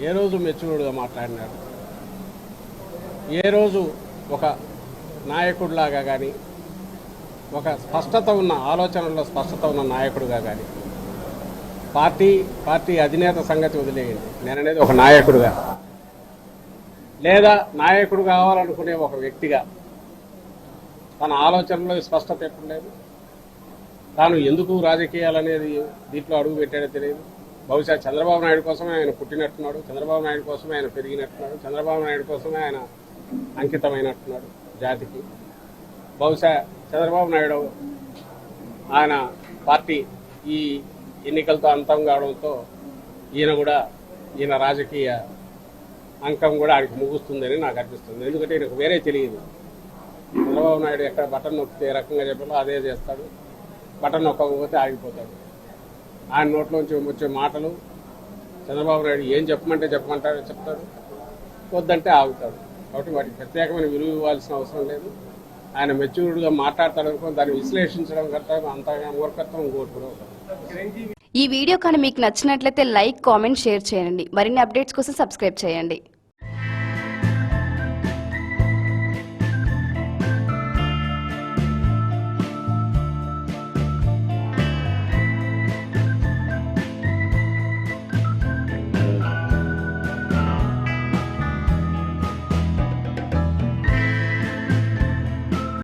ఏ రోజు మెచ్యూర్డ్గా మాట్లాడినాడు? ఏ రోజు ఒక నాయకుడిలాగా కానీ, ఒక స్పష్టత ఉన్న ఆలోచనల్లో స్పష్టత ఉన్న నాయకుడిగా కానీ, పార్టీ అధినేత సంగతి వదిలేయండి, నేననేది ఒక నాయకుడిగా, లేదా నాయకుడు కావాలనుకునే ఒక వ్యక్తిగా తన ఆలోచనలో స్పష్టత ఎప్పుడు లేదు. తాను ఎందుకు రాజకీయాలనేది దీంట్లో అడుగు పెట్టాడో తెలియదు. బహుశా చంద్రబాబు నాయుడు కోసమే ఆయన పుట్టినట్టున్నాడు, చంద్రబాబు నాయుడు కోసమే ఆయన పెరిగినట్టున్నాడు, చంద్రబాబు నాయుడు కోసమే ఆయన అంకితమైనట్టున్నాడు జాతికి. బహుశా చంద్రబాబు నాయుడు ఆయన పార్టీ ఈ ఎన్నికలతో అంతం కావడంతో ఈయన రాజకీయ అంకం కూడా ఆడికి ముగుస్తుందని నాకు అనిపిస్తుంది. ఎందుకంటే ఈయనకు వేరే తెలియదు. చంద్రబాబు నాయుడు ఎక్కడ బటన్ నొక్కితే ఏ రకంగా చెప్పాలో అదే చేస్తాడు, బటన్ నొక్కకపోతే ఆగిపోతాడు. ఆయన నోట్లోంచి వచ్చే మాటలు చంద్రబాబు నాయుడు ఏం చెప్పమంటే చెప్తాడు, వద్దంటే ఆగుతాడు. కాబట్టి వాటికి ప్రత్యేకమైన విలువ ఇవ్వాల్సిన అవసరం లేదు. ఆయన మెచ్యూర్డ్గా మాట్లాడతాడు అనుకో, దాన్ని విశ్లేషించడం కంటే అంతగా మూర్ఖత్వం ఇంకోటి కూడా ఉంటుంది. ఈ వీడియో కానీ మీకు నచ్చినట్లయితే లైక్, కామెంట్, షేర్ చేయండి. మరిన్ని అప్డేట్స్ కోసం సబ్స్క్రైబ్ చేయండి.